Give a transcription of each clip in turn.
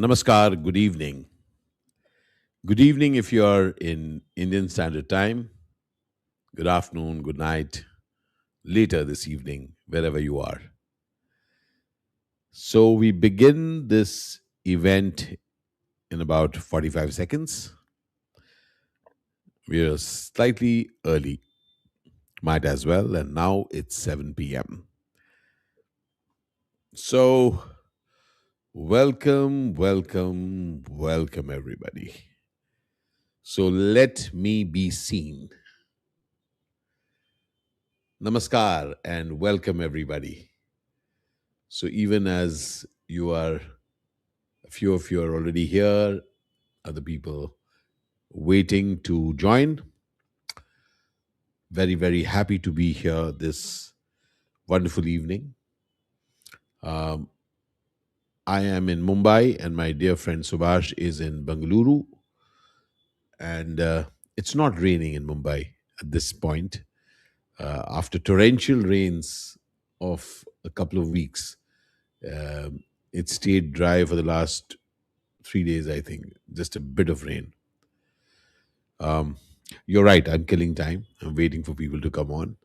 Namaskar, good evening. Good evening if you are in Indian Standard Time. Good afternoon, good night, later this evening, wherever you are. So, we begin this event in about 45 seconds. We are slightly early, might as well, and now it's 7 p.m. So, welcome, everybody. So, let me be seen. Namaskar and welcome, everybody. So, even as you are, a few of you are already here, other people waiting to join, very happy to be here this wonderful evening. Um, I am in Mumbai, and my dear friend Subash is in Bengaluru. And it's not raining in Mumbai at this point. After torrential rains of a couple of weeks, um, it stayed dry for the last 3 days, I think, just a bit of rain. Um, you're right, I'm killing time. I'm waiting for people to come on.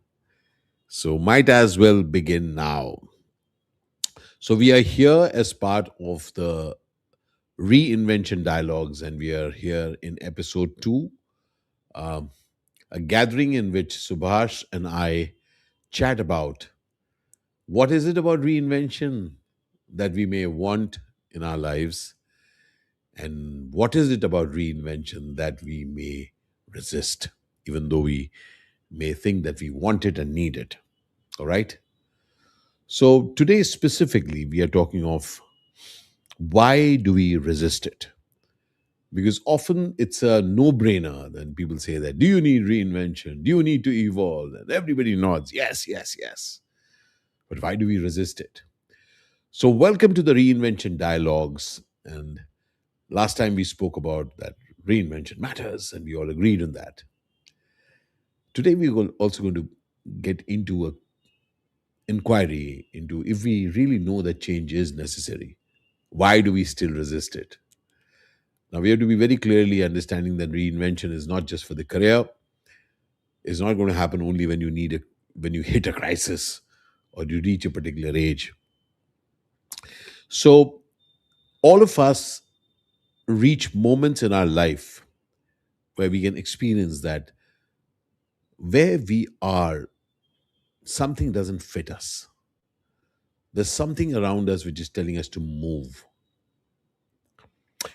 So, might as well begin now. So, we are here as part of the Reinvention Dialogues, and we are here in episode two, um, a gathering in which Subhash and I chat about what is it about reinvention that we may want in our lives, and what is it about reinvention that we may resist, even though we may think that we want it and need it. All right. So today specifically, we are talking of why do we resist it? Because often it's a no-brainer. Then people say that, do you need reinvention? Do you need to evolve? And everybody nods, yes, yes, yes. But why do we resist it? So welcome to the Reinvention Dialogues. And last time we spoke about that reinvention matters, and we all agreed on that. Today we're also going to get into a inquiry into if we really know that change is necessary. Why do we still resist it? Now, we have to be very clearly understanding that reinvention is not just for the career. It's not going to happen only when when you hit a crisis or you reach a particular age. So, all of us reach moments in our life where we can experience that where we are, something doesn't fit us. There's something around us which is telling us to move.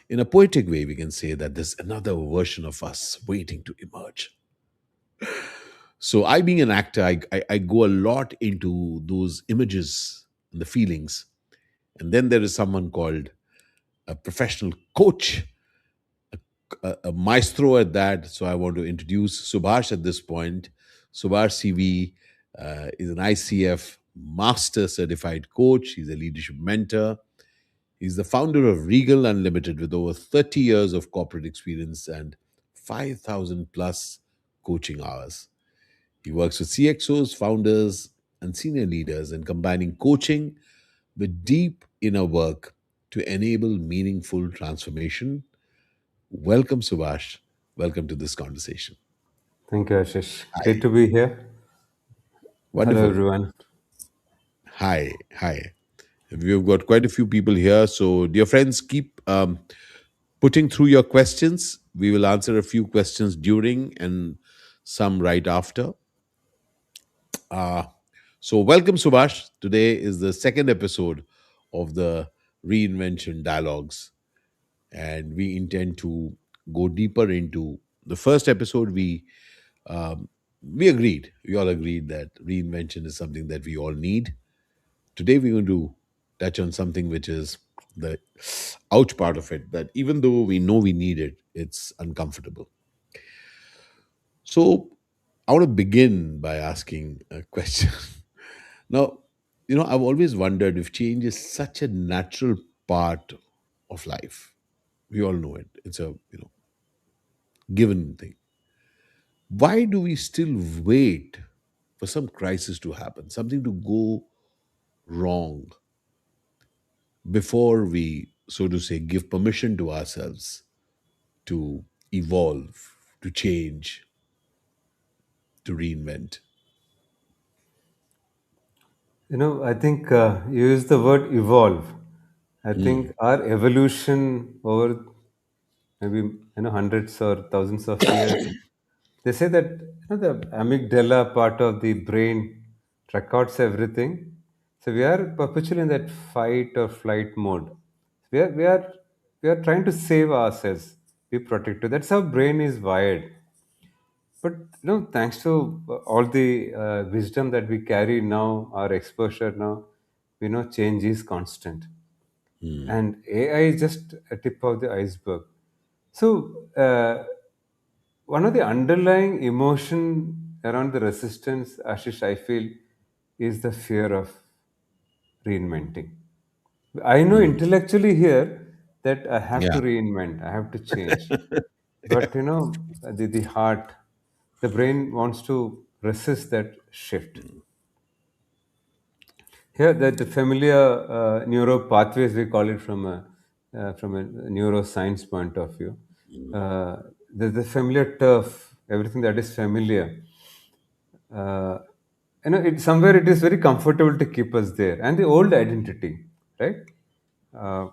In a poetic way, we can say that there's another version of us waiting to emerge. So, I, being an actor, I go a lot into those images and the feelings. And then there is someone called a professional coach, a maestro at that. So, I want to introduce Subash at this point. Subash CV is an ICF Master Certified Coach, he's a leadership mentor. He's the founder of Regal Unlimited with over 30 years of corporate experience and 5,000 plus coaching hours. He works with CXOs, founders, and senior leaders in combining coaching with deep inner work to enable meaningful transformation. Welcome, Subhash. Welcome to this conversation. Thank you, Ashish. Great Hi. to be here. Hello, Wonderful. everyone. Hi. Hi. We've got quite a few people here. So, dear friends, keep putting through your questions. We will answer a few questions during and some right after. Uh, so, welcome, Subhash. Today is the second episode of the Reinvention Dialogues, and we intend to go deeper into the first episode. We agreed, we all agreed that reinvention is something that we all need. Today, we're going to touch on something which is the ouch part of it, that even though we know we need it, it's uncomfortable. So, I want to begin by asking a question. Now, I've always wondered if change is such a natural part of life. We all know it. It's a, given thing. Why do we still wait for some crisis to happen, something to go wrong before we so to say, give permission to ourselves to evolve, to change, to reinvent. I think you use the word evolve. I Mm. think our evolution over maybe hundreds or thousands of years. They say that the amygdala part of the brain records everything. So we are perpetually in that fight or flight mode. We are we are we are trying to save ourselves, be protected. That's how brain is wired. But thanks to all the wisdom that we carry now, our exposure now, we know change is constant, Mm. and AI is just a tip of the iceberg. So one of the underlying emotion around the resistance, Ashish, I feel, is the fear of reinventing. I know Mm. intellectually here that I have to Yeah. reinvent, I have to change. But the heart, the brain wants to resist that shift. Here, the familiar neuro pathways, we call it from a neuroscience point of view. Uh, the familiar turf, everything that is familiar, uh, somewhere it is very comfortable to keep us there, and the old identity, right? uh,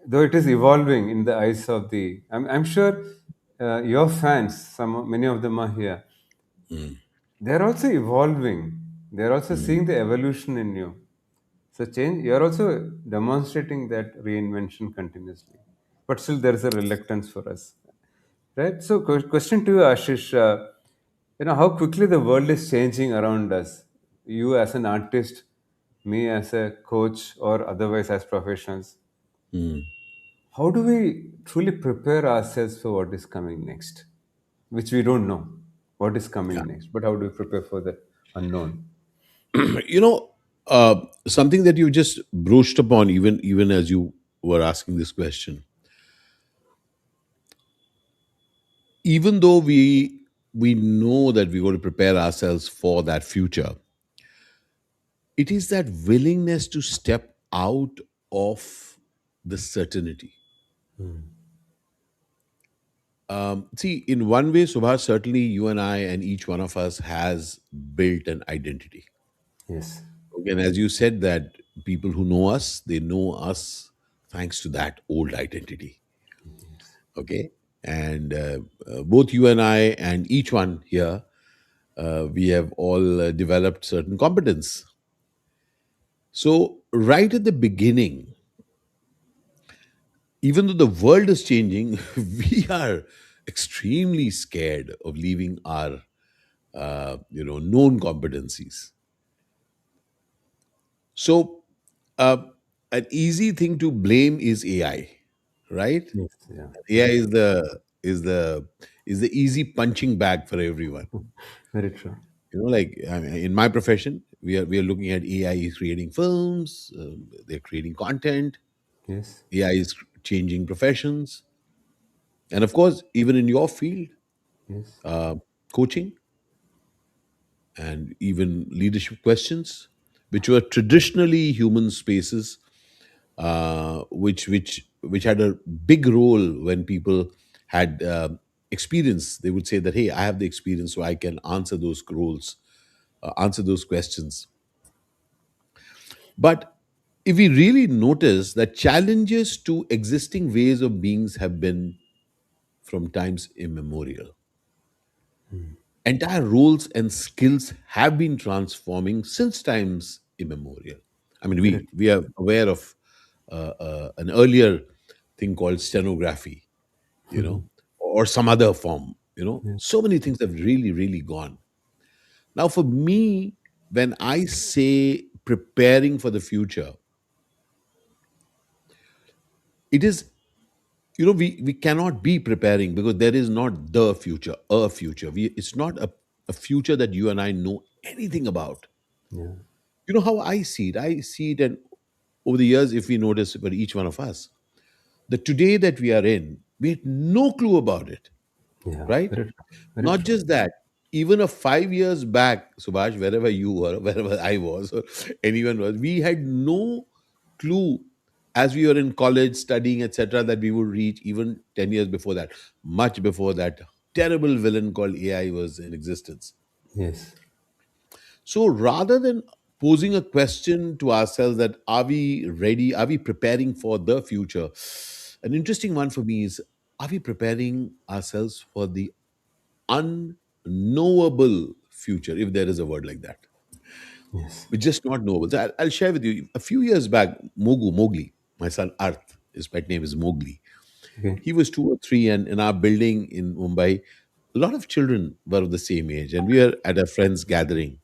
though it is evolving in the eyes of the, I'm sure your fans, many of them are here, Mm. they're also evolving, they're also Mm. seeing the evolution in you. So change, you're also demonstrating that reinvention continuously, but still there is a reluctance for us. Right. So, question to you, Ashish. How quickly the world is changing around us. You as an artist, me as a coach, or otherwise as professionals. Mm. How do we truly prepare ourselves for what is coming next, which we don't know what is Yeah. coming next, but how do we prepare for the unknown? you know, something that you just broached upon, even as you were asking this question, even though we know that we're going to prepare ourselves for that future, it is that willingness to step out of the certainty. See, in one way, Subhash, certainly you and I and each one of us has built an identity. Yes. Okay, and as you said, that people who know us, they know us thanks to that old identity. Okay, and both you and I and each one here, we have all developed certain competence. So right at the beginning, even though the world is changing, we are extremely scared of leaving our known competencies. So an easy thing to blame is AI, right? Yes. Yeah. AI is the easy punching bag for everyone. Very true. Like, I mean, in my profession, we are looking at AI is creating films, they're creating content, Yes. AI is changing professions, and of course, even in your field, Yes. uh, coaching and even leadership questions, which were traditionally human spaces, which had a big role when people had experience. They would say that, "Hey, I have the experience, so I can answer those roles, answer those questions." But if we really notice that challenges to existing ways of beings have been from times immemorial, entire roles and skills have been transforming since times immemorial. I mean, Very we are aware of an earlier thing called stenography, true. or some other form. Yes. So many things have really, really gone. Now, for me, when I say preparing for the future, it is, we cannot be preparing because there is not the future, a future. It's not a future that you and I know anything about. Yeah. You know how I see it? I see it, and over the years, if we notice for each one of us, the today that we are in, we had no clue about it, Yeah. right? Very true. Very Not true. just that, even a 5 years back, Subhash, wherever you were, wherever I was, or anyone was, we had no clue as we were in college studying, etc., that we would reach even 10 years before that, much before that terrible villain called AI was in existence. Yes. So rather than posing a question to ourselves that are we ready, are we preparing for the future, an interesting one for me is, are we preparing ourselves for the unknowable future, if there is a word like that? Yes. It's just not knowable. So I'll share with you. A few years back, Mowgli, my son Arth, his pet name is Mowgli. Okay. He was 2 or 3, and in our building in Mumbai, a lot of children were of the same age, and we were at a friend's gathering.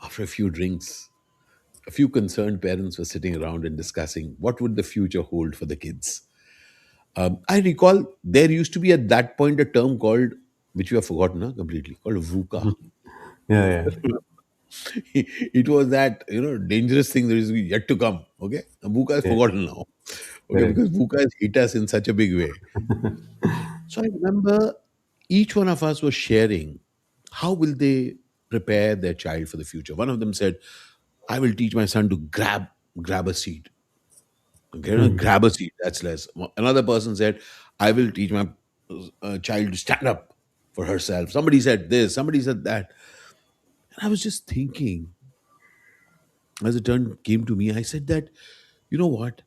After a few drinks, a few concerned parents were sitting around and discussing what would the future hold for the kids. I recall there used to be at that point a term called, which we have forgotten completely, called VUCA. Yeah, yeah. It was that dangerous thing that is yet to come. Okay, VUCA is Yeah. forgotten now. Okay, Correct. because VUCA has hit us in such a big way. So I remember each one of us was sharing how will they prepare their child for the future. One of them said, "I will teach my son to grab a seat. Okay, Hmm. grab a seat. That's less." Another person said, "I will teach my child to stand up for herself." Somebody said this. Somebody said that. And I was just thinking, as the turn came to me, I said that, you know what?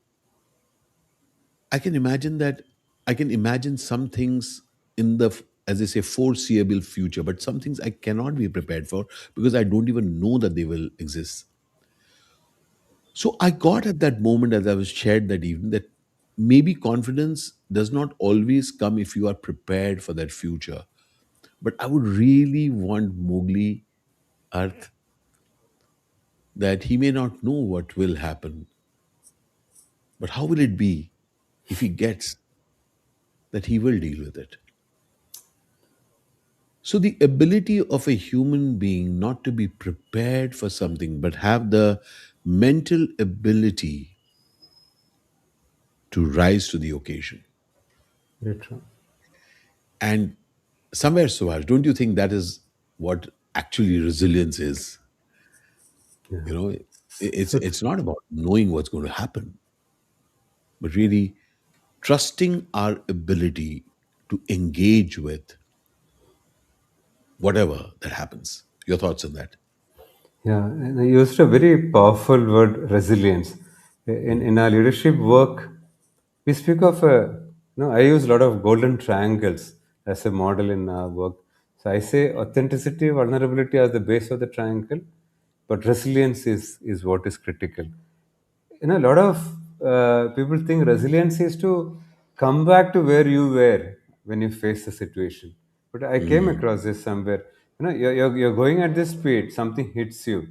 I can imagine that. I can imagine some things in the, as they say, foreseeable future, but some things I cannot be prepared for because I don't even know that they will exist. So I got at that moment as I was shared that evening that maybe confidence does not always come if you are prepared for that future. But I would really want Mowgli Earth that he may not know what will happen, but how will it be if he gets that he will deal with it? So, the ability of a human being not to be prepared for something, but have the mental ability to rise to the occasion. Very true. And somewhere, Suhas, don't you think that is what actually resilience is? Yeah. You know, it's So, it's not about knowing what's going to happen, but really trusting our ability to engage with whatever that happens. Your thoughts on that? yeah, and I used a very powerful word, resilience. In our leadership work, we speak of I use a lot of golden triangles as a model in our work. So I say authenticity, vulnerability are the base of the triangle, but resilience is what is critical. A lot of people think resilience is to come back to where you were when you face the situation. But I came Mm, across this somewhere. You're going at this speed, something hits you.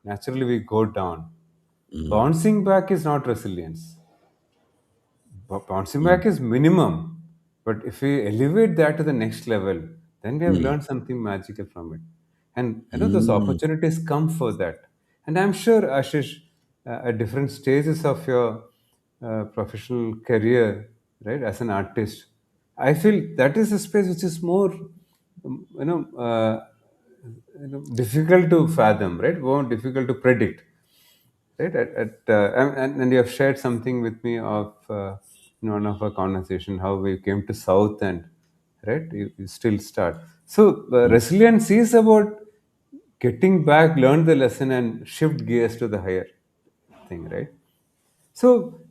Naturally, we go down. mm, Bouncing back is not resilience. Bouncing mm, back is minimum. But if we elevate that to the next level, then we have mm, learned something magical from it. And I know those mm, opportunities come for that. And I'm sure, Ashish, at different stages of your professional career, right, as an artist, I feel that is a space which is more, difficult to fathom, right? More difficult to predict, right? And you have shared something with me of in one of our conversation how we came to South and right, you still start. So mm. resilience is about getting back, learn the lesson, and shift gears to the higher thing, right? So,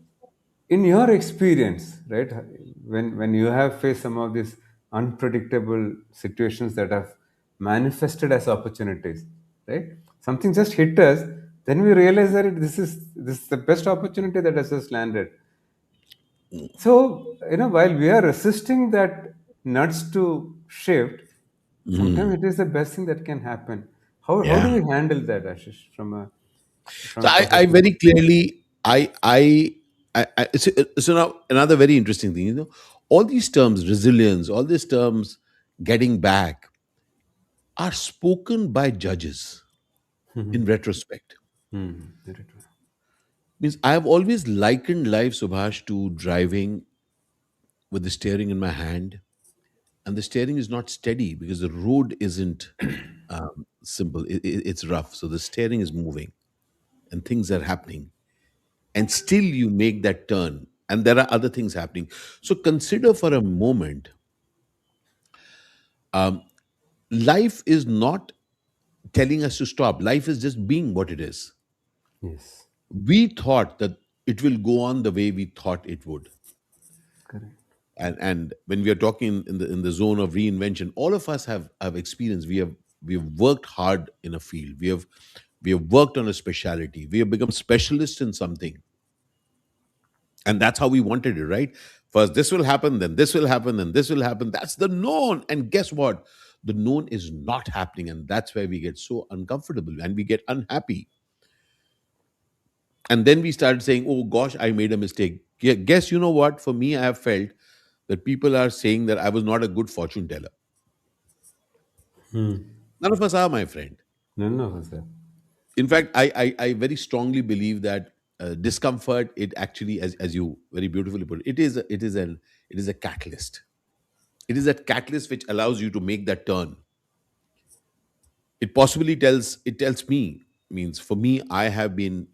in your experience, right, when you have faced some of these unpredictable situations that have manifested as opportunities, right? Something just hit us, then we realize that this is the best opportunity that has just landed. So, while we are resisting that nudge to shift, sometimes Mm. it is the best thing that can happen. How do Yeah. we handle that, Ashish, So from a I professional very perspective? clearly, it's now another very interesting thing. All these terms, resilience, all these terms, getting back, are spoken by judges in retrospect. Very true. Means I have always likened life, Subhash, to driving with the steering in my hand, and the steering is not steady because the road isn't simple. It's rough, so the steering is moving and things are happening. and still you make that turn, and there are other things happening. So consider for a moment, um, life is not telling us to stop. Life is just being what it is. Yes. We thought that it will go on the way we thought it would. Correct. And when we are talking in the zone of reinvention, all of us have experience. We have worked hard in a field. We have worked on a specialty. We have become specialists in something, and that's how we wanted it, right? First this will happen, then this will happen, then this will happen. That's the known, and guess what? The known is not happening, and that's where we get so uncomfortable and we get unhappy. And then we started saying, oh gosh, I made a mistake. Guess, you know what, for me, I have felt that people are saying that I was not a good fortune teller. Hmm. None of us are, my friend. None of us have. In fact, I very strongly believe that discomfort, it actually, as you very beautifully put it, it is a catalyst. It is that catalyst which allows you to make that turn. It tells me, means for me, I have been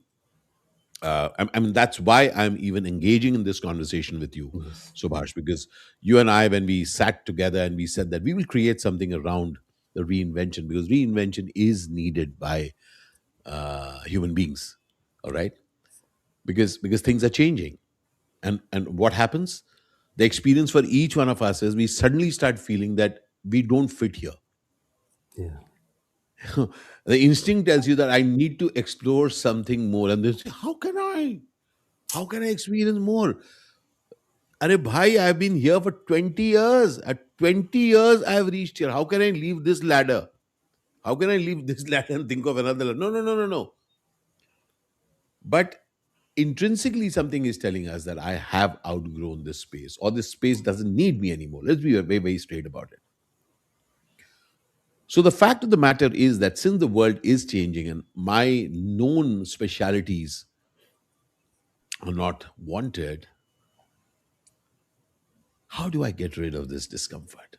I mean, that's why I'm even engaging in this conversation with you, Yes. Subhash, because you and I, when we sat together and we said that we will create something around the reinvention, because reinvention is needed by human beings. All right, because things are changing, and what happens? The experience for each one of us is we suddenly start feeling that we don't fit here. Yeah. The instinct tells you that I need to explore something more, and they say, "How can I? How can I experience more?" Arey bhai, I've been here for 20 years. At 20 years, I have reached here. How can I leave this ladder? How can I leave this ladder and think of another ladder? No, no, no, no, no. But intrinsically, something is telling us that I have outgrown this space, or this space doesn't need me anymore. Let's be very, very straight about it. So, the fact of the matter is that since the world is changing and my known specialities are not wanted, how do I get rid of this discomfort?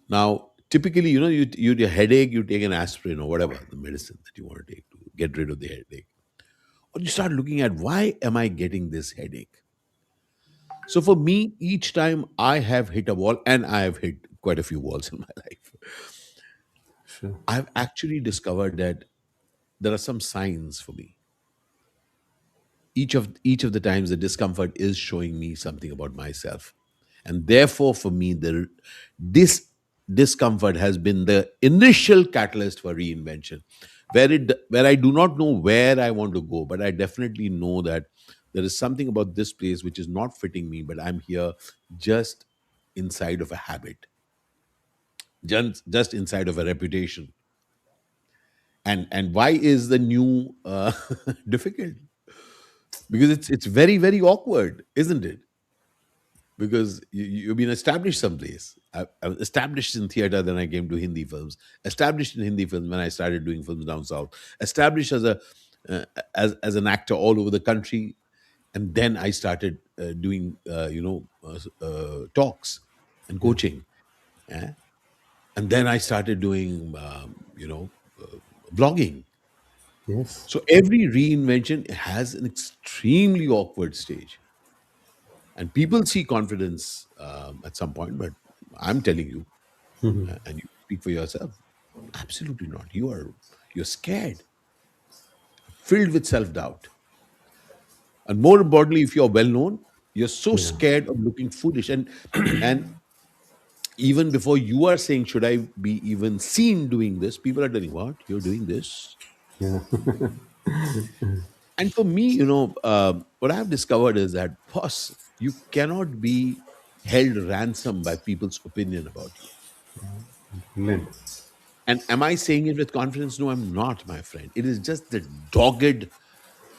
Now, typically, your headache, you take an aspirin or whatever the medicine that you want to take to get rid of the headache, or you start looking at why am I getting this headache. So for me, each time I have hit a wall, and I have hit quite a few walls in my life, Sure. I've actually discovered that there are some signs for me. Each of the times, the discomfort is showing me something about myself, and therefore for me, this discomfort has been the initial catalyst for reinvention, where I do not know where I want to go, but I definitely know that there is something about this place which is not fitting me, but I'm here just inside of a habit, just inside of a reputation. And why is the new difficult? Because it's very, very awkward, isn't it? Because you've been established someplace. I was established in theater, then I came to Hindi films. Established in Hindi films when I started doing films down south. Established uh, as an actor all over the country, and then I started doing talks and Yeah. coaching. Yeah? And then I started doing blogging. Yes. So every reinvention has an extremely awkward stage, and people see confidence at some point. But I'm telling you, and you speak for yourself, absolutely not. You're scared, filled with self-doubt, and more importantly, if you're well known, you're so Yeah. scared of looking foolish. And even before you are saying, should I be even seen doing this, people are telling, what, you're doing this? Yeah. And for me, what I've discovered is that, boss, you cannot be held ransom by people's opinion about you. Brilliant. And am I saying it with confidence? No, I'm not, my friend. It is just the dogged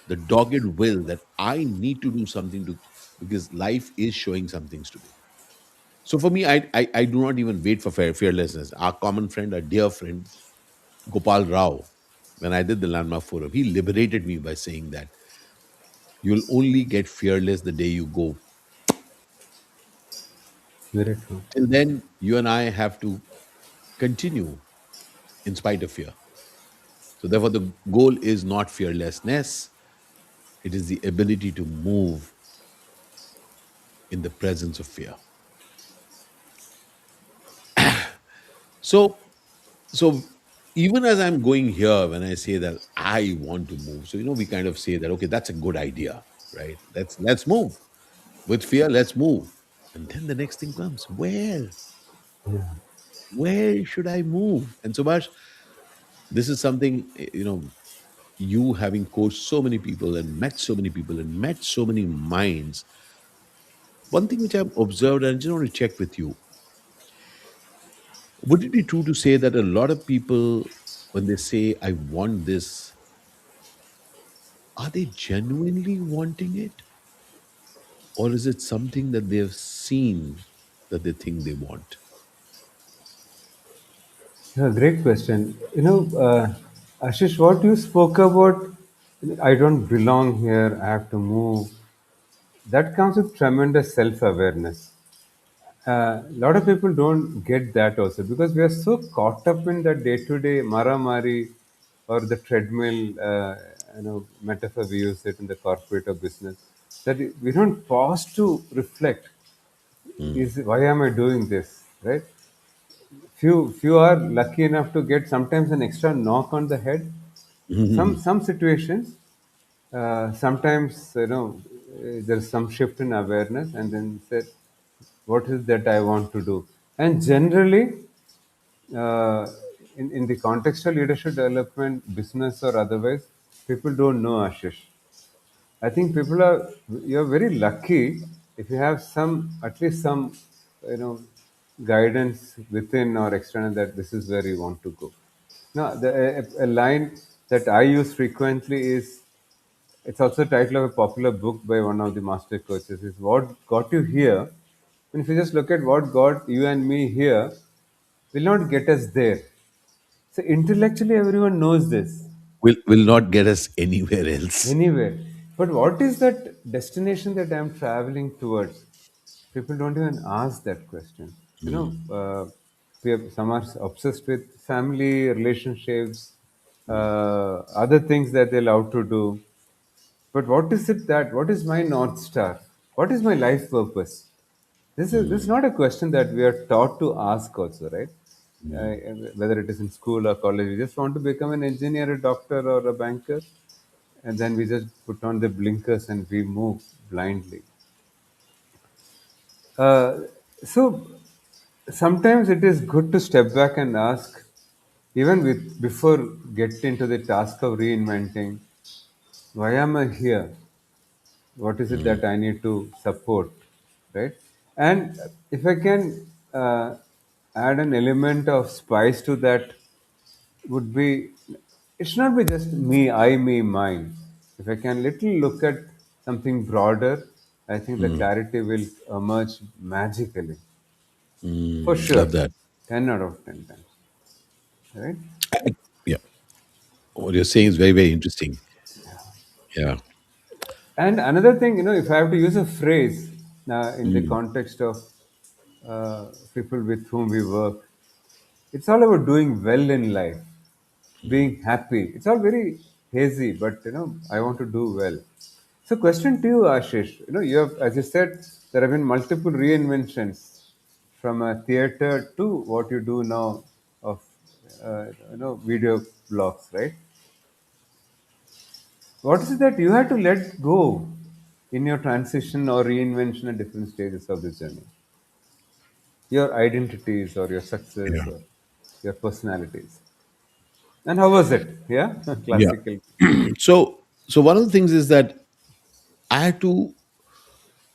will that I need to do something to, because life is showing some things to me. So for me, I do not even wait for fearlessness. Our common friend, our dear friend, Gopal Rao, when I did the Landmark Forum, he liberated me by saying that you'll only get fearless the day you go. Very true. Till then, you and I have to continue in spite of fear. So therefore, the goal is not fearlessness. It is the ability to move in the presence of fear. So, so even as I'm going here, when I say that I want to move, so we kind of say that okay, that's a good idea, right? Let's move with fear. Let's move, and then the next thing comes: where should I move? And Subhash, this is something you having coached so many people and met so many people and met so many minds. One thing which I've observed, and I just want to check with you: would it be true to say that a lot of people, when they say I want this, are they genuinely wanting it? Or is it something that they've seen that they think they want? Yeah, great question. Ashish, what you spoke about, I don't belong here, I have to move, that comes with tremendous self awareness. A lot of people don't get that also because we are so caught up in the day to day maramari or the treadmill, metaphor we use it in the corporate or business, that we don't pause to reflect. Mm. Is why am I doing this, right? Few are lucky enough to get sometimes an extra knock on the head. Some situations, sometimes there's some shift in awareness, and then say, what is that I want to do? And generally, uh, in the context of leadership development, business or otherwise, people don't know, Ashish. I think people are, you're very lucky if you have some, at least some, you know, guidance within or external that this is where you want to go. Now, a line that I use frequently is, it's also the title of a popular book by one of the master coaches, is What Got You Here. And if you just look at what got you and me here, will not get us there. So intellectually, everyone knows this. Will not get us anywhere else. Anywhere. But what is that destination that I'm traveling towards? People don't even ask that question. Mm. Some are obsessed with family, relationships, other things that they love to do. But what is it that, what is my North Star? What is my life purpose? This is not a question that we are taught to ask also, right? Uh, Whether it is in school or college, we just want to become an engineer, a doctor, or a banker, and then we just put on the blinkers and we move blindly. Uh, so sometimes it is good to step back and ask, even with before get into the task of reinventing, why am I here? What is it Mm. that I need to support, right? And if I can add an element of spice to that, would be, it should not be just me, I, me, mine. If I can little look at something broader, I think the Mm. clarity will emerge magically, for Mm. sure. Love that. 10 out of 10 times, right? Yeah. What you're saying is very, very interesting. Yeah. And another thing, if I have to use a phrase in the Mm. context of people with whom we work, it's all about doing well in life, being happy. It's all very hazy, but I want to do well. So, question to you, Ashish. You have, as you said, there have been multiple reinventions from a theater to what you do now of video blogs, right? What is it that you had to let go in your transition or reinvention at different stages of this journey? Your identities or your success Yeah. or your personalities. And how was it? Yeah, Yeah. classical. So one of the things is that I had to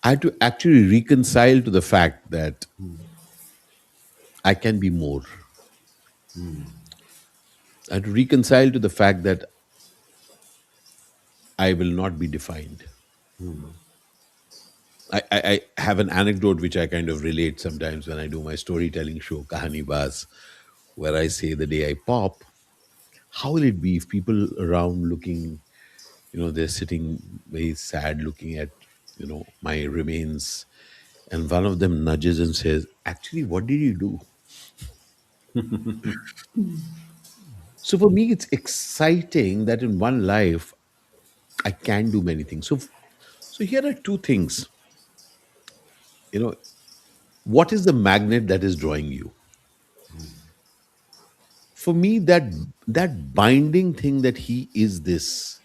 I had to actually reconcile to the fact that I can be more. I had to reconcile to the fact that I will not be defined. I have an anecdote which I kind of relate sometimes when I do my storytelling show, Kahani Baz, where I say the day I pop, how will it be if people around looking, they're sitting very sad looking at, my remains, and one of them nudges and says, actually, what did you do? So for me, it's exciting that in one life, I can do many things. So here are two things. You know, what is the magnet that is drawing you? For me, that binding thing that he is this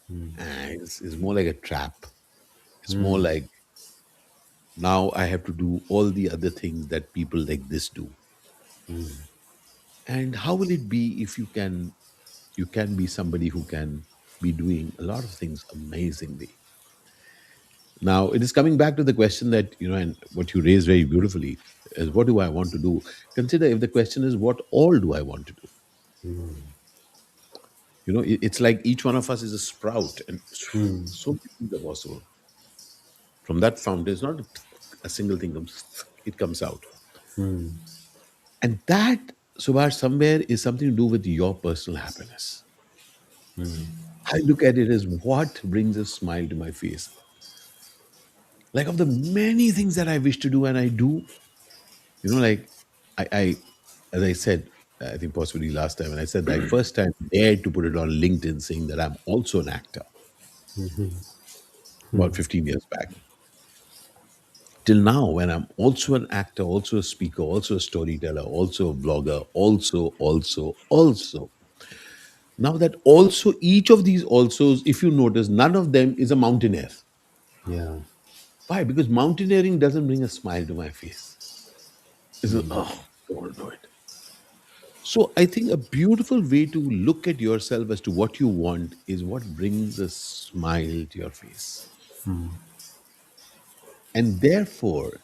is more like a trap. It's more like now I have to do all the other things that people like this do. And how will it be if you can be somebody who can be doing a lot of things amazingly? Now it is coming back to the question that and what you raised very beautifully is, what do I want to do? Consider, if the question is, what all do I want to do? It's like each one of us is a sprout, and so many things are possible from that fountain. It's not a single thing comes, it comes out. And that, Subhash, somewhere is something to do with your personal happiness. I look at it as what brings a smile to my face. Like, of the many things that I wish to do and I do, like I as I said, I think possibly last time, when I said that I first time dared to put it on LinkedIn saying that I'm also an actor about 15 years back. Till now, when I'm also an actor, also a speaker, also a storyteller, also a blogger, also. Now that also, each of these alsos, if you notice, none of them is a mountaineer. Yeah. Why? Because mountaineering doesn't bring a smile to my face. It's a, oh, don't want to do it. So I think a beautiful way to look at yourself as to what you want is what brings a smile to your face. And therefore,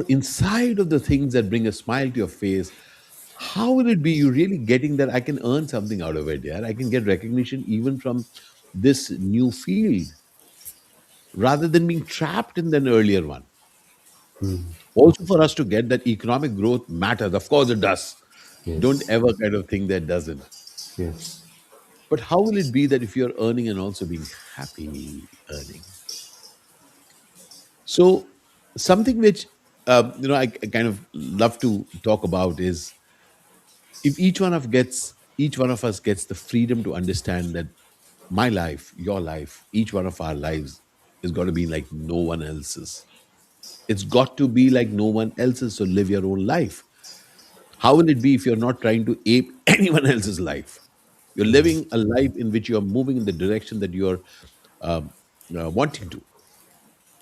inside of the things that bring a smile to your face, how will it be you really getting that I can earn something out of it? Yeah, I can get recognition even from this new field rather than being trapped in an earlier one. Also, for us to get that economic growth matters. Of course, it does. Don't Yes. ever kind of think that it doesn't. Yes. But how will it be that if you're earning and also being happy earning? So, something which I kind of love to talk about is, if each one of us gets the freedom to understand that my life, your life, each one of our lives is got to be like no one else's. It's got to be like no one else's. So live your own life. How will it be if you're not trying to ape anyone else's life? You're living a life in which you're moving in the direction that you're um, wanting to.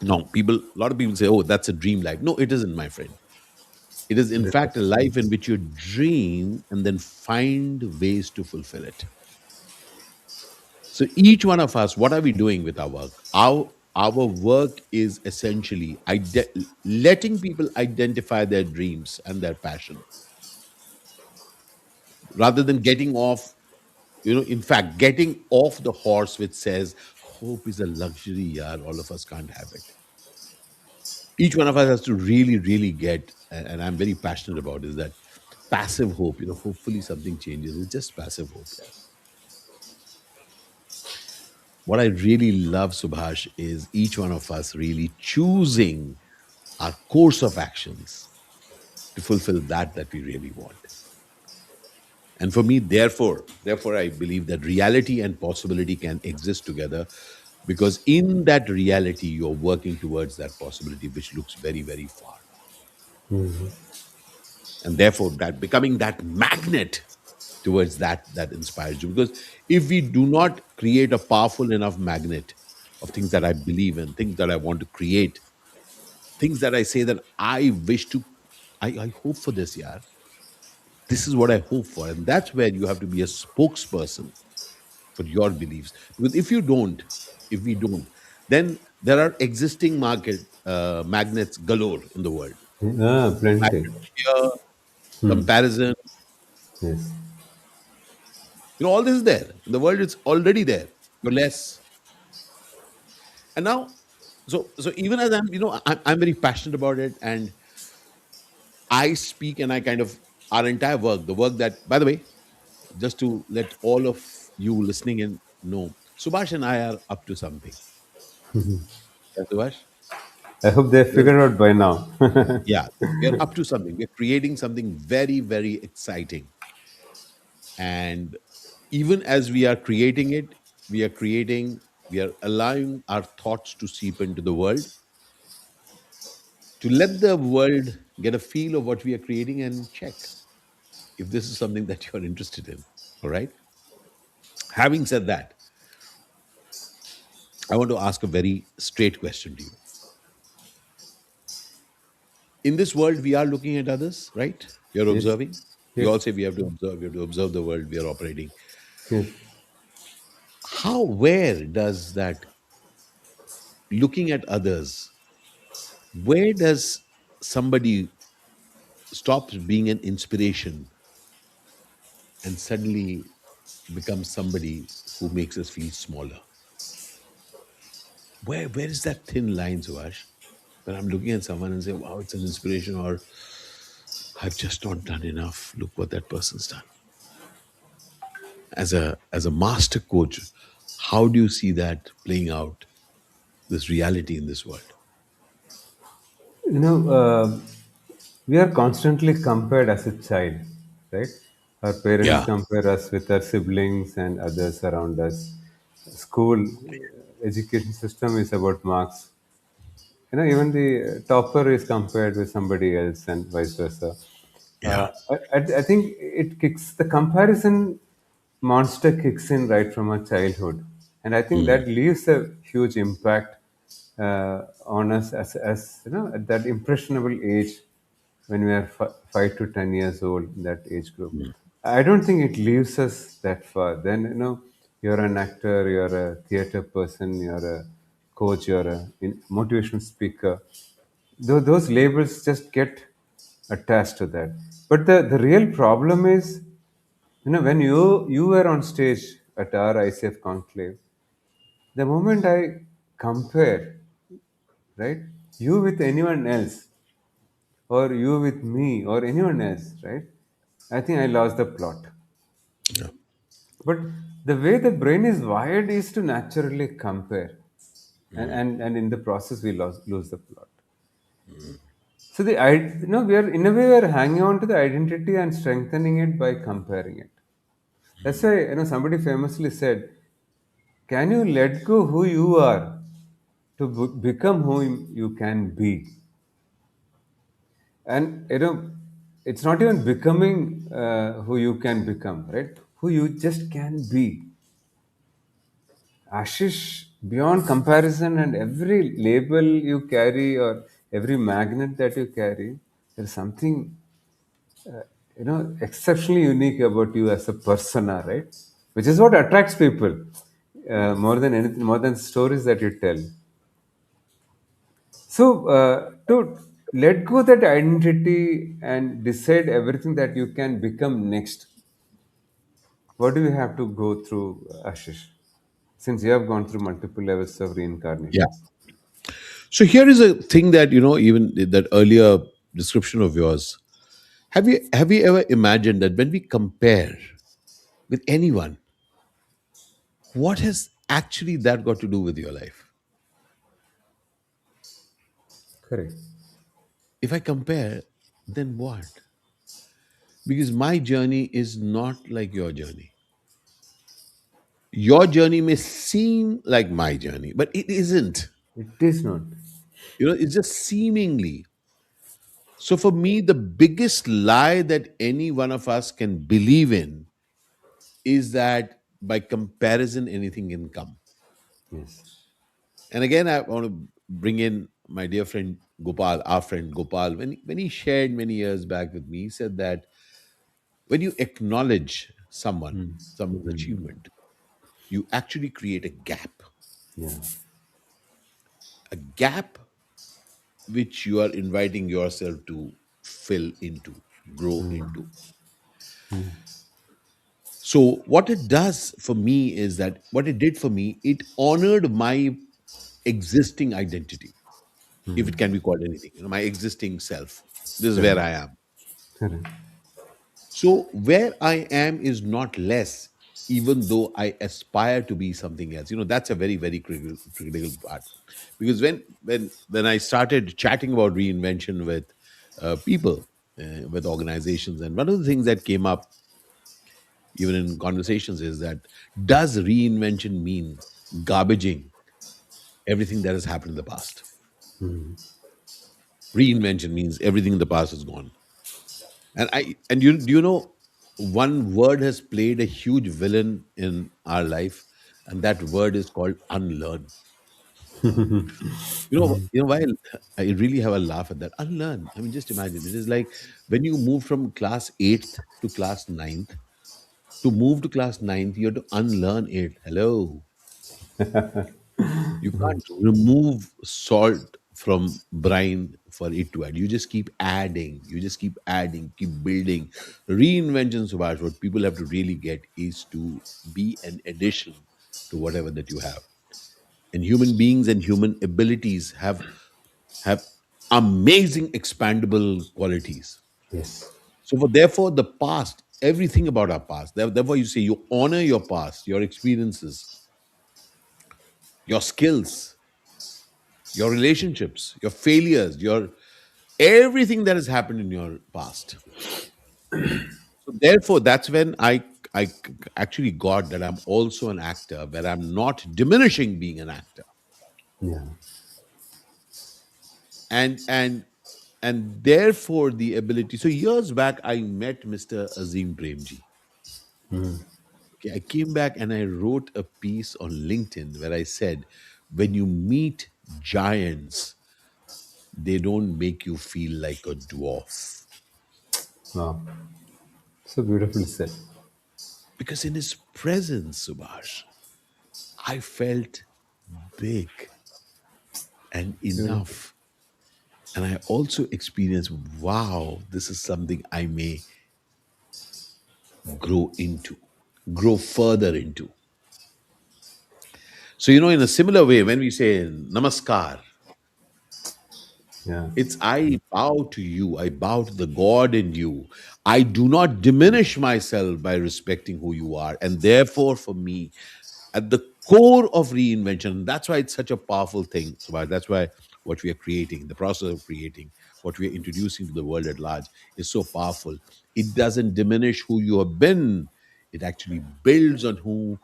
No, a lot of people say, "Oh, that's a dream life." No, it isn't, my friend. It is, in fact, a life in which you dream and then find ways to fulfill it. So each one of us, what are we doing with our work? Our work is essentially letting people identify their dreams and their passion, rather than getting off. In fact, getting off the horse which says hope is a luxury. Yeah, all of us can't have it. Each one of us has to really, really get, and I'm very passionate about, is that passive hope. Hopefully something changes. It's just passive hope. Yeah. What I really love, Subhash, is each one of us really choosing our course of actions to fulfill that we really want. And for me, therefore, I believe that reality and possibility can exist together, because in that reality, you're working towards that possibility, which looks very, very far. And therefore, that becoming that magnet towards that inspires you. Because if we do not create a powerful enough magnet of things that I believe in, things that I want to create, things that I say that I wish to, I hope for this, yeah. This is what I hope for. And that's where you have to be a spokesperson for your beliefs. Because if we don't, then there are existing market magnets galore in the world. Ah, plenty. Magnet of fear, comparison, Yes. all this is there. In the world, it's already there. But less. And now, so even as I'm very passionate about it, and I speak, and I kind of, our entire work, the work that, by the way, just to let all of you listening in know, Subhash and I are up to something. Yeah, Subhash? I hope they We're, figured out by now. yeah, we're up to something. We're creating something very, very exciting. And even as we are creating it, we are creating, we are allowing our thoughts to seep into the world, to let the world get a feel of what we are creating and check if this is something that you're interested in. All right. Having said that, I want to ask a very straight question to you. In this world, we are looking at others, right? We are Yes. observing. We all Yes. say we have to observe the world we are operating. Yes. Where does that looking at others, where does somebody stops being an inspiration and suddenly becomes somebody who makes us feel smaller? Where is that thin line, Suvash? When I'm looking at someone and say, wow, it's an inspiration, or I've just not done enough. Look what that person's done. As a master coach, how do you see that playing out, this reality in this world? You know, we are constantly compared as a child, right? Our parents Yeah. compare us with our siblings and others around us. School education system is about marks. Even the topper is compared with somebody else and vice versa. Yeah. I think it kicks the comparison monster kicks in right from our childhood, and I think Mm, that leaves a huge impact on us as at that impressionable age when we are 5 to 10 years old in that age group. mm, I don't think it leaves us that far. Then you're an actor, you're a theater person, you're a coach, you're a motivational speaker. Those labels just get attached to that. But the real problem is, when you were on stage at our ICF conclave, the moment I compare, right, you with anyone else, or you with me, or anyone else, right, I think I lost the plot. yeah. But the way the brain is wired is to naturally compare, and in the process we lose the plot. So we are in a way we are hanging on to the identity and strengthening it by comparing it. That's why somebody famously said, "Can you let go who you are to become who you can be?" And it's not even becoming who you can become, right? Who you just can be. Ashish, beyond comparison and every label you carry or every magnet that you carry, there's something exceptionally unique about you as a persona, right? Which is what attracts people more than anything, more than stories that you tell. So to let go that identity and decide everything that you can become next, what do you have to go through, Ashish? Since you have gone through multiple levels of Yeah. reincarnations. So here is a thing that, even that earlier description of yours. Have you ever imagined that when we compare with anyone, what has actually that got to do with your life? Correct. If I compare, then what? Because my journey is not like your journey. Your journey may seem like my journey, but it isn't. It is not. It's just seemingly. So for me, the biggest lie that any one of us can believe in is that by comparison, anything can come. Yes. And again, I want to bring in my dear friend Gopal, our friend Gopal. When he shared many years back with me, he said that when you acknowledge someone's achievement, you actually create Yeah. a gap which you are inviting yourself to fill into, grow into. So what it does for me is that what it did for me, it honored my existing identity, if it can be called anything, my existing self. This is where Correct. I am. Correct. So where I am is not less, even though I aspire to be something else. That's a very, very critical part. Because when I started chatting about reinvention with people, with organizations, and one of the things that came up even in conversations, is that does reinvention mean garbaging everything that has happened in the past? Reinvention means everything in the past is gone. And you do you know one word has played a huge villain in our life, and that word is called unlearn. Why I really have a laugh at that. Unlearn. I mean, just imagine. It is like when you move from class eighth to class ninth. To move to class ninth, you have to unlearn it. Hello. You can't remove salt from brine for it to add. You just keep adding. You just keep adding, keep building. Reinvention, Subhash, what people have to really get is to be an addition to whatever that you have. And human beings and human abilities have amazing expandable qualities. Yes. So for therefore the past, everything about our past, therefore you say you honor your past, your experiences, your skills, your relationships, your failures, your everything that has happened in your past. So therefore, that's when actually got that I'm also an actor, where I'm not diminishing being an actor, Yeah. and and therefore the ability. So years back, I met Mr. Azim Premji. Okay, I came back and I wrote a piece on LinkedIn where I said, when you meet giants, they don't make you feel like a dwarf. Wow. So beautifully said. Because in his presence, Subhash, I felt big and Beautiful. enough. And I also experienced, wow, this is something I may grow into, grow further into. So, in a similar way, when we say namaskar, Yeah. it's I bow to you, I bow to the God in you. I do not diminish myself by respecting who you are. And therefore, for me, at the core of reinvention. That's why it's such a powerful thing, Subhash. That's why what we are creating, the process of creating, what we are introducing to the world at large is so powerful. It doesn't diminish who you have been. It actually builds on who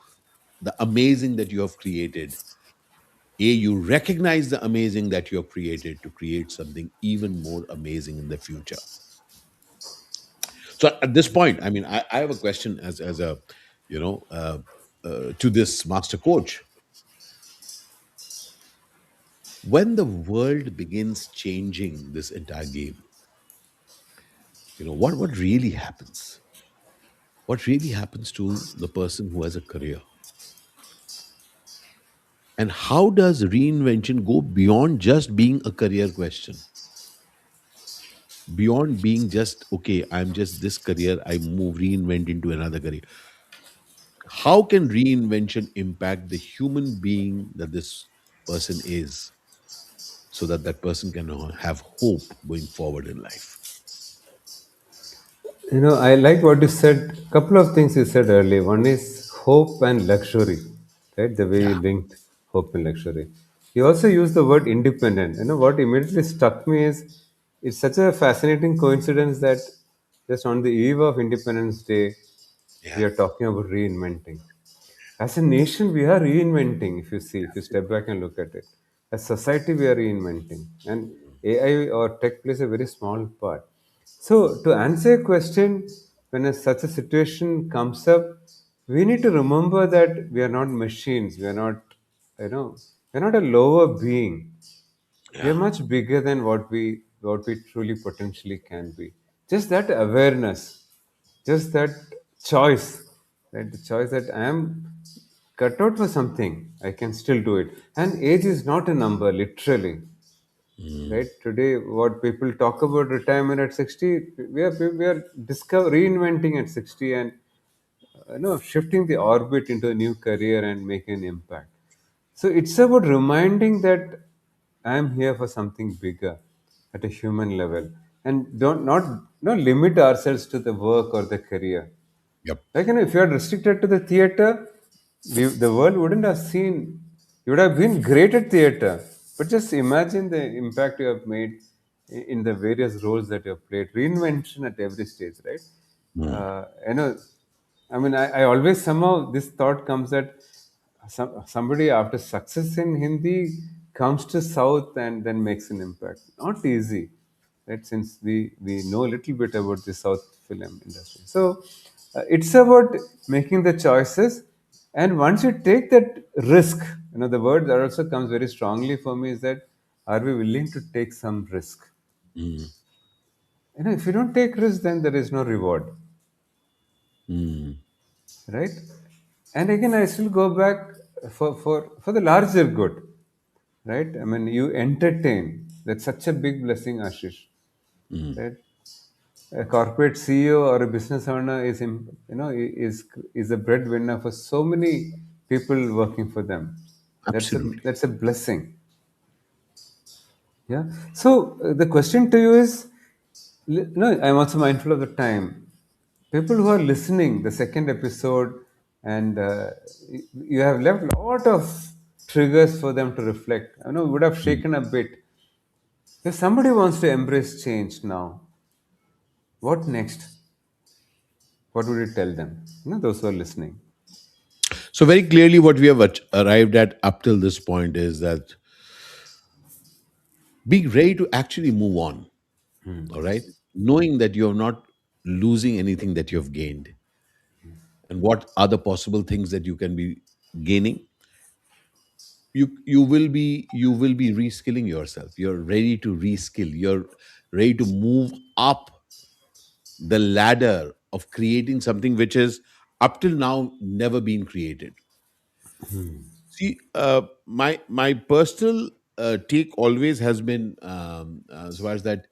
the amazing that you have created. You recognize the amazing that you have created to create something even more amazing in the future. So at this point, I mean, I have a question as a, you know, to this master coach. When the world begins changing this entire game, what really happens? What really happens to the person who has a career? And how does reinvention go beyond just being a career question? Beyond being just, okay, I'm just this career, I move, reinvent into another career. How can reinvention impact the human being that this person is so that that person can have hope going forward in life? I like what you said. Couple of things you said earlier. One is hope and luxury, right? The way you Yeah. linked hope and luxury. You also used the word independent. What immediately struck me is it's such a fascinating coincidence that just on the eve of Independence Day, we Yeah. are talking about reinventing. As a nation, we are reinventing, if you see, if you step back and look at it. As society, we are reinventing. And AI or tech plays a very small part. So, to answer your question, when such a situation comes up, we need to remember that we are not machines. We are not, you know, we're not a lower being. We are Yeah. much bigger than what we truly potentially can be. Just that awareness, just that choice, right? The choice that I am cut out for something, I can still do it. And age is not a number, literally, Mm. right? Today, what people talk about retirement at 60, we are reinventing at 60, and shifting the orbit into a new career and making an impact. So it's about reminding that I'm here for something bigger at a human level, and don't not limit ourselves to the work or the career. Yep. Like, if you are restricted to the theater, the world wouldn't have seen. You would have been great at theater, but just imagine the impact you have made in the various roles that you have played. Reinvention at every stage, right? Mm. Uh, you know, I mean, I always somehow this thought comes that somebody after success in Hindi comes to South and then makes an impact. Not easy, right? Since we know a little bit about the South film industry, so it's about making the choices. And once you take that risk, the word that also comes very strongly for me is that are we willing to take some risk? Mm, If you don't take risk, then there is no reward, mm, right? And again, I still go back for the larger good, right? I mean, you entertain. That's such a big blessing, Ashish, mm. right? A corporate CEO or a business owner is a breadwinner for so many people working for them. That's a Absolutely. that's a blessing. Yeah. So the question to you is, no, I'm also mindful of the time. People who are listening, the second episode, and you have left a lot of triggers for them to reflect. I know it would have Mm. shaken a bit. If somebody wants to embrace change now, what next? What would you tell them? Those who are listening. So, very clearly, what we have arrived at up till this point is that be ready to actually move on, all right? Knowing that you're not losing anything that you've gained, and what are the possible things that you can be gaining. You will be reskilling yourself. You're ready to reskill. You're ready to move up the ladder of creating something which is up till now never been created. See, my personal take always has been, as far as that,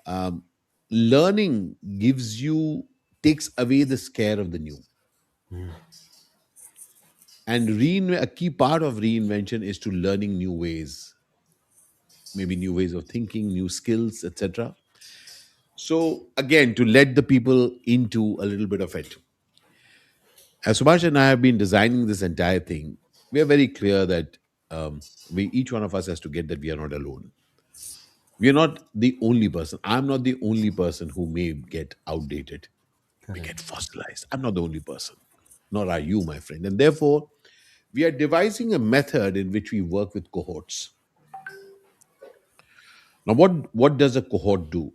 um, learning gives you takes away the scare of the new, and a key part of reinvention is to learning new ways, maybe new ways of thinking, new skills, etc. So again, to let the people into a little bit of it. As Subhash and I have been designing this entire thing, we are very clear that we each one of us has to get that we are not alone. We are not the only person. I'm not the only person who may get outdated, may get Correct. fossilized. I'm not the only person, nor are you, my friend. And therefore, we are devising a method in which we work with cohorts. Now, what does a cohort do?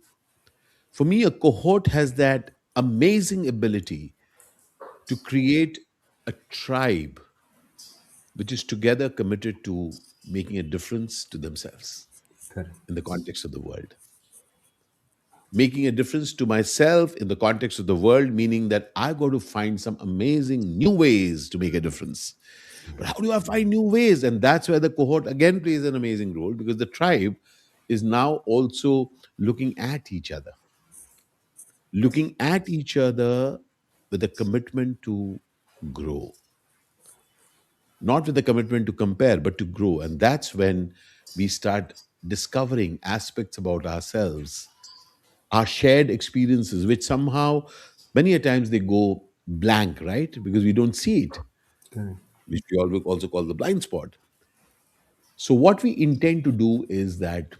For me, a cohort has that amazing ability to create a tribe which is together committed to making a difference to themselves Correct. in the context of the world. Making a difference to myself in the context of the world, meaning that I got to find some amazing new ways to make a difference. But how do I find new ways? And that's where the cohort again plays an amazing role, because the tribe is now also looking at each other with a commitment to grow, not with a commitment to compare, but to grow. And that's when we start discovering aspects about ourselves, our shared experiences, which somehow, many a times, they go blank, right? Because we don't see it, Correct. which we also call the blind spot. So, what we intend to do is that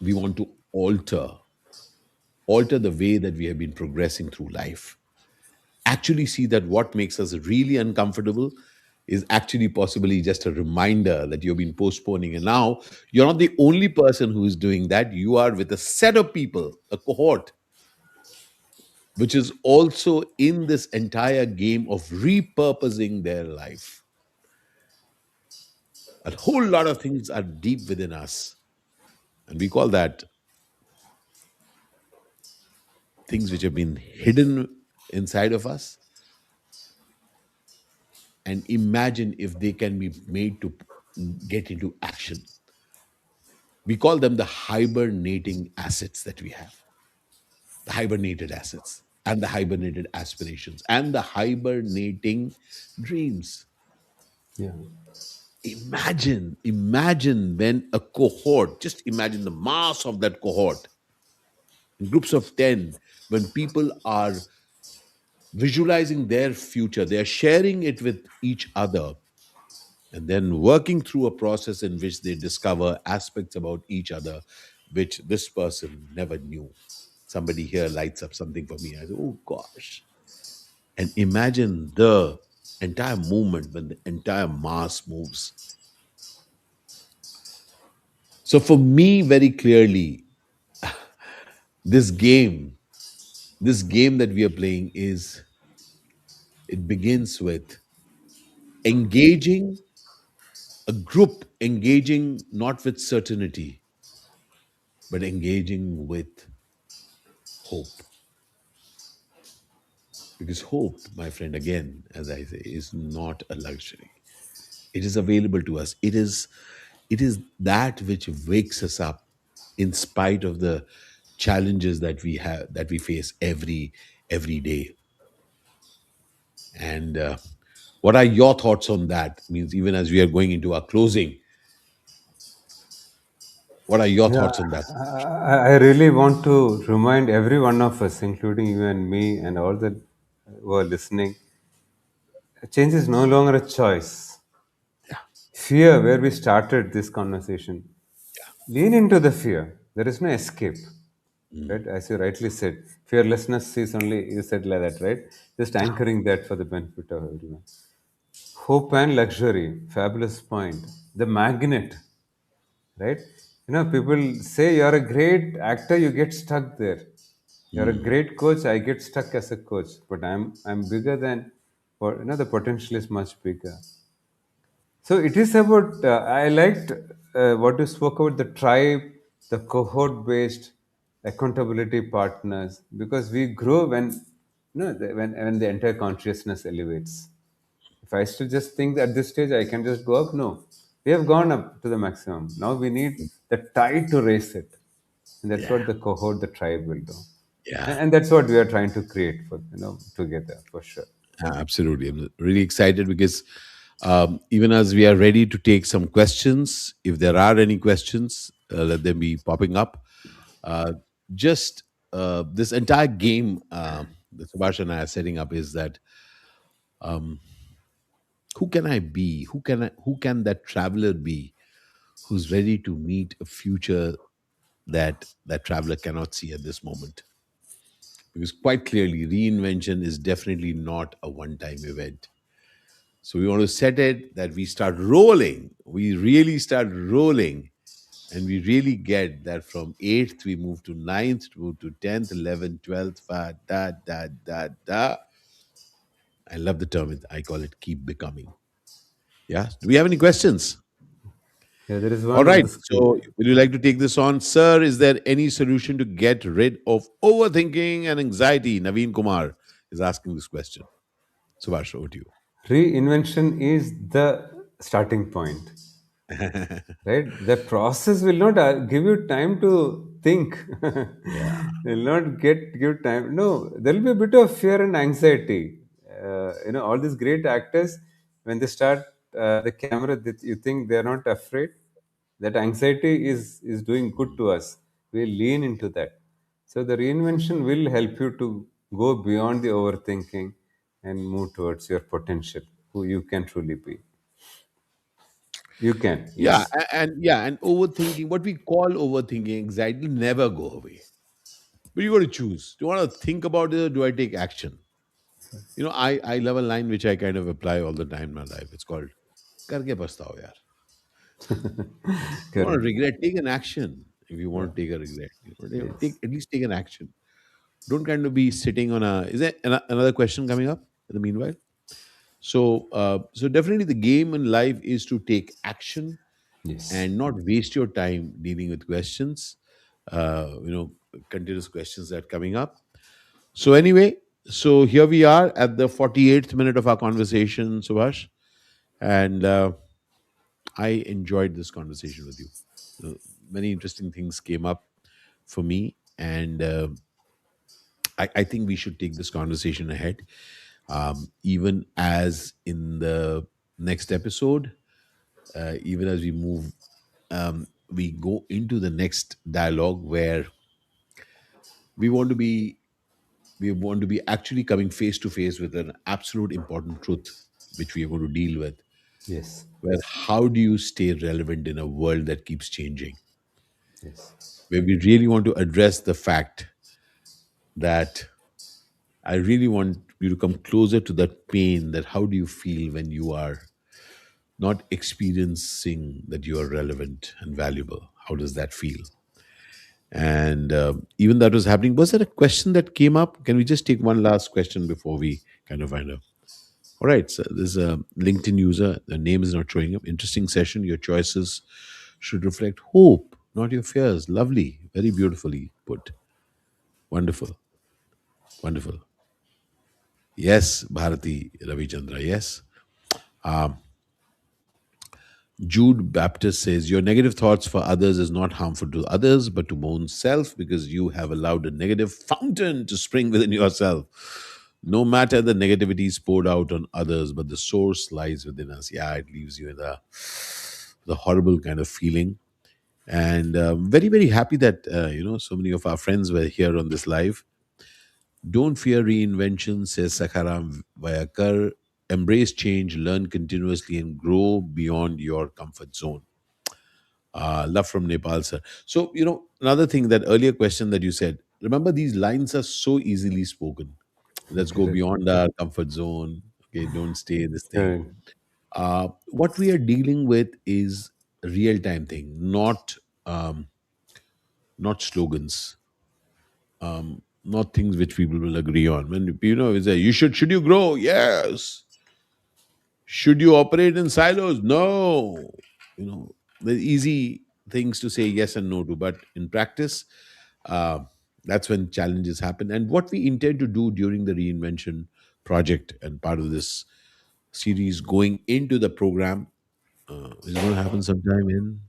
we want to alter the way that we have been progressing through life. Actually, see that what makes us really uncomfortable is actually possibly just a reminder that you've been postponing. And now you're not the only person who is doing that. You are with a set of people, a cohort, which is also in this entire game of repurposing their life. A whole lot of things are deep within us. And we call that things which have been hidden inside of us. And imagine if they can be made to get into action. We call them the hibernating assets that we have, the hibernated assets, and the hibernated aspirations, and the hibernating dreams. Yeah. Imagine when a cohort, just imagine the mass of that cohort in groups of 10, when people are visualizing their future, they are sharing it with each other, and then working through a process in which they discover aspects about each other which this person never knew. Somebody here lights up something for me. I say, oh gosh, And imagine the entire movement when the entire mass moves. So for me, very clearly, this game, this game that we are playing is it begins with engaging a group, engaging not with certainty, but engaging with hope. Because hope, my friend, again, as I say, is not a luxury. It is available to us. It is that which wakes us up in spite of the challenges that we face every day. And what are your thoughts on that? Means even as we are going into our closing, what are your Yeah, thoughts on that? I really want to remind every one of us, including you and me and all that who are listening, change is no longer a choice. Yeah. Fear, where we started this conversation, lean into the fear. There is no escape, right? As you rightly said, fearlessness is only, you said like that, right? Just anchoring that for the benefit of everyone. Hope and luxury, fabulous point. The magnet, right? People say you're a great actor, you get stuck there. You're a Mm. great coach, I get stuck as a coach, but I'm bigger than, the potential is much bigger. So it is about. I liked what you spoke about, the tribe, the cohort-based accountability partners, because we grow when the entire consciousness elevates. If I still just think at this stage I can just go up, no, we have gone up to the maximum. Now we need the tide to raise it, and that's Yeah. what the cohort, the tribe will do, Yeah. and that's what we are trying to create for together for sure. Absolutely. I'm really excited because even as we are ready to take some questions, if there are any questions, let them be popping up. Uh, just this entire game that Subhash and I are setting up is that um, who can I be? Who can that traveler be who's ready to meet a future that that traveler cannot see at this moment? Because quite clearly, reinvention is definitely not a one-time event. So we want to set it that we start rolling. We really start rolling, and we really get that from eighth we move to ninth, move to 10th, 11th, 12th, da da da da. I love the term. I call it keep becoming. Yeah. Do we have any questions? Yeah, there is All one on right. the So, screen. will you like to take this on, sir? Is there any solution to get rid of overthinking and anxiety? Naveen Kumar is asking this question. Subhash, over to you. Reinvention is the starting point, right? The process will not give you time to think. Yeah. Will not give time. No, there will be a bit of fear and anxiety. All these great actors, when they start the camera, that you think they are not afraid. That anxiety is doing good to us. We lean into that. So the reinvention will help you to go beyond the overthinking and move towards your potential, who you can truly be. You can, Yeah, yes. and overthinking, what we call overthinking, anxiety will never go away. But you got to choose. Do you want to think about it or do I take action? I love a line which I kind of apply all the time in my life. It's called Karke pastao yaar. You want to Correct. regret, take an action if you Yeah. want to take a regret. Yes. Take at least take an action. Don't kind of be sitting on a. Is there another question coming up in the meanwhile? So definitely the game in life is to take action Yes. and not waste your time dealing with questions. Continuous questions that are coming up. So anyway, so here we are at the 48th minute of our conversation, Subhash, and I enjoyed this conversation with you. Many interesting things came up for me, and I think we should take this conversation ahead. Even as in the next episode, even as we go into the next dialogue where we want to be we want to be actually coming face to face with an absolute important truth which we are going to deal with, Yes. where how do you stay relevant in a world that keeps changing, Yes. where we really want to address the fact that I really want you to come closer to that pain, that how do you feel when you are not experiencing that you are relevant and valuable? How does that feel? And even that was happening. Was there a question that came up? Can we just take one last question before we kind of find out? All right, so there's a LinkedIn user. The name is not showing up. Interesting session. Your choices should reflect hope, not your fears. Lovely. Very beautifully put. Wonderful. Wonderful. Yes, Bharati Ravichandra. Yes. Jude Baptist says, your negative thoughts for others is not harmful to others, but to own self because you have allowed a negative fountain to spring within yourself. No matter the negativity is poured out on others, but the source lies within us. Yeah, it leaves you in the horrible kind of feeling. And very, very happy that, so many of our friends were here on this live. Don't fear reinvention, says Sakaram Vayakar. Embrace change, learn continuously, and grow beyond your comfort zone. Love from Nepal, sir. So, another thing, that earlier question that you said, remember these lines are so easily spoken. Let's go Correct. beyond our comfort zone. Okay, don't stay in this thing. Correct. What we are dealing with is a real time thing, um, not slogans, not things which people will agree on. When we say should you grow? Yes. Should you operate in silos? No. The easy things to say yes and no to, but in practice, uh, that's when challenges happen. And what we intend to do during the reinvention project and part of this series going into the program is going to happen sometime in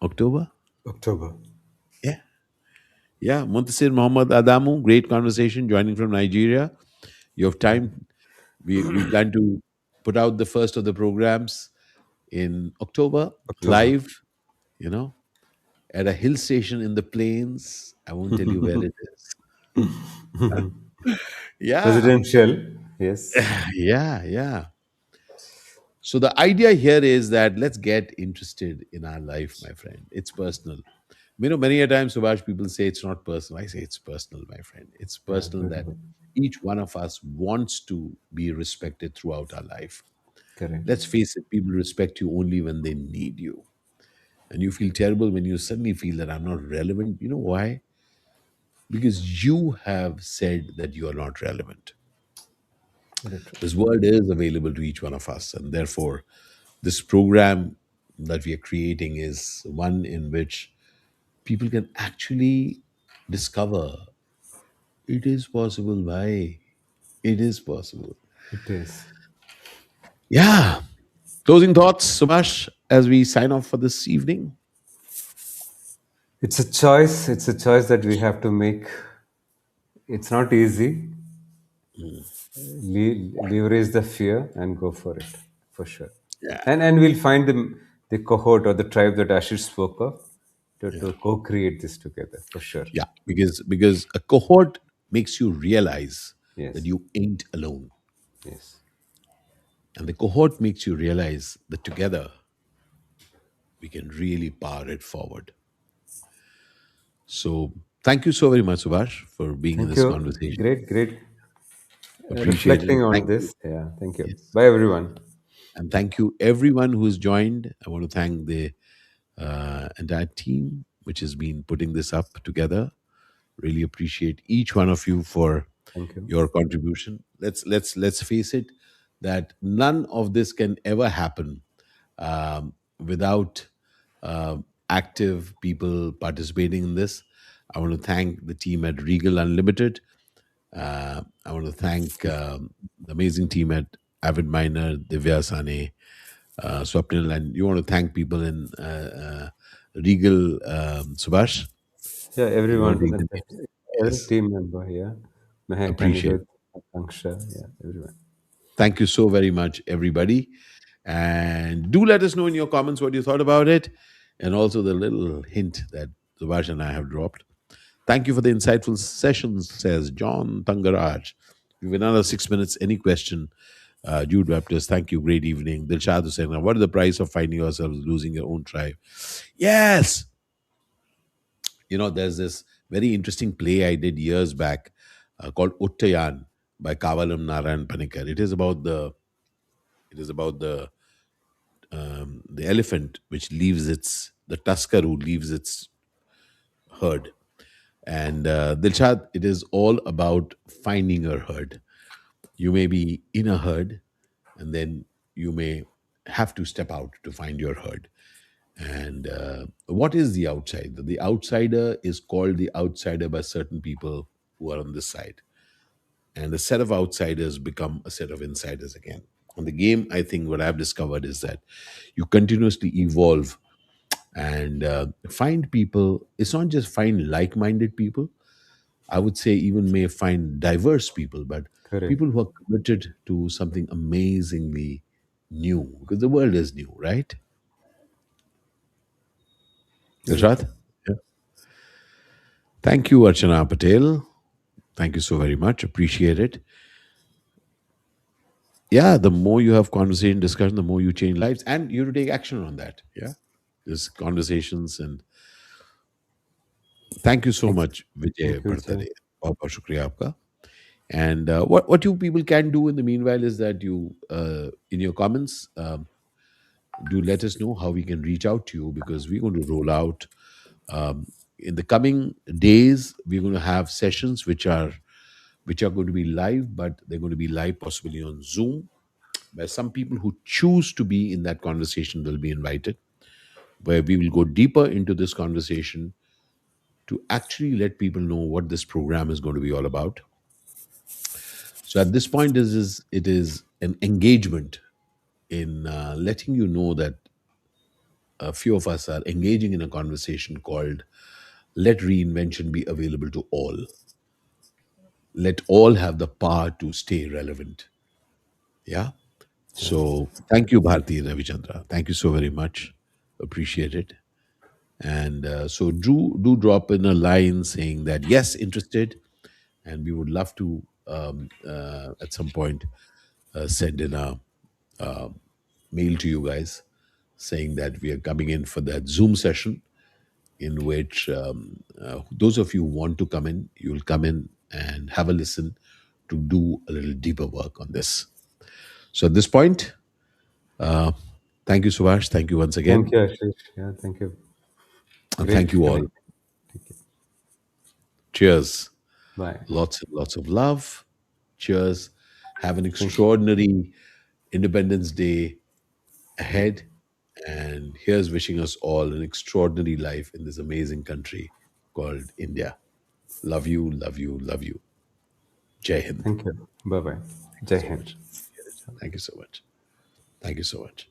October. October. Yeah. Yeah. Muntasir Muhammad Adamu, great conversation, joining from Nigeria. You have time. We plan to put out the first of the programs in October, October. live, you know, at a hill station in the plains. I won't tell you where it is. Yeah, Residential. Yes. yeah, yeah. So the idea here is that let's get interested in our life, my friend. It's personal. Many a times, Subhash, people say it's not personal. I say it's personal, my friend. It's Yeah, personal that beautiful. each one of us wants to be respected throughout our life. Correct. Let's face it, people respect you only when they need you. And you feel terrible when you suddenly feel that I'm not relevant. You know why? Because you have said that you are not relevant. Very true. This world is available to each one of us, and therefore, this program that we are creating is one in which people can actually discover it is possible. Why? It is possible. It is. Yeah. Closing thoughts, Subhash, as we sign off for this evening. It's a choice. It's a choice that we have to make. It's not easy. Leverage the fear and go for it, for sure. Yeah. And we'll find the cohort or the tribe that Ashish spoke of Yeah. to co-create this together, for sure. Yeah. Because a cohort makes you realize that Yes. you ain't alone. Yes. And the cohort makes you realize that together we can really power it forward. So thank you so very much, Subhash, for being in Thank this you. conversation. Great, great Appreciate it. reflecting on Thank you. this. Yeah. Thank you. Yes. Bye, everyone. And thank you, everyone who's joined. I want to thank the entire team which has been putting this up together. Really appreciate each one of you for Thank you. your contribution. Let's face it, that none of this can ever happen without active people participating in this. I want to thank the team at Regal Unlimited. I want to thank the amazing team at Avid Miner, Divya Sane, Swapnil, and you want to thank people in Regal, Subhash. Yeah, You want to everyone, take the names? every Yes, team member here, Mehak, appreciate. Anirudh, Akanksha, yeah, everyone. Thank you so very much, everybody. And do let us know in your comments what you thought about it, and also the little hint that Subhash and I have dropped. Thank you for the insightful sessions, says John Tangaraj. We have another 6 minutes. Any question? Jude Baptist, thank you. Great evening. Dilshad Hussain, what is the price of finding yourselves losing your own tribe? Yes. There's this very interesting play I did years back called Uttayan. by Kavalam Narayan Panikar. It is about the elephant which leaves its the tusker who leaves its herd. And Dilshad, it is all about finding your herd. You may be in a herd, and then you may have to step out to find your herd. And what is the outsider? The outsider is called the outsider by certain people who are on this side. And a set of outsiders become a set of insiders again. On the game, I think what I've discovered is that you continuously evolve and find people. It's not just find like minded people, I would say even may find diverse people, but Correct. people who are committed to something amazingly new because the world is new, right? Very Rajat? true. Yeah. Thank you, Archana Patel. Thank you so very much. Appreciate it. Yeah, the more you have conversation, discussion, the more you change lives and you have to take action on that. Yeah. There's conversations and thank you so Thanks. much, Vijay Thank you, Bhartade. Jay. बहुत बहुत शुक्रिया आपका. And what you people can do in the meanwhile is that you, in your comments, do let us know how we can reach out to you because we're going to roll out in the coming days. We're going to have sessions which are going to be live, but they're going to be live possibly on Zoom, where some people who choose to be in that conversation will be invited, where we will go deeper into this conversation to actually let people know what this program is going to be all about. So at this point, it is an engagement in letting you know that a few of us are engaging in a conversation called "Let Reinvention Be Available to All." Let all have the power to stay relevant. Yeah. Yes. So thank you, Bharti Ravichandra. Thank you so very much. Appreciate it. And so do drop in a line saying that yes, interested, and we would love to at some point send in a mail to you guys saying that we are coming in for that Zoom session in which those of you who want to come in, you'll come in and have a listen to do a little deeper work on this. So at this point, uh, thank you, Subhash. Thank you once Thank again. you, Ashish. Yeah, thank you. And thank Great you all. connecting. Thank you. Cheers. Bye. Lots and lots of love. Cheers. Have an Thank you. extraordinary Independence Day ahead. And here's wishing us all an extraordinary life in this amazing country called India. Love you, love you, love you. Jai Hind. Thank you. Bye bye. Thank you Jai so Hind. much. Thank you so much. Thank you so much.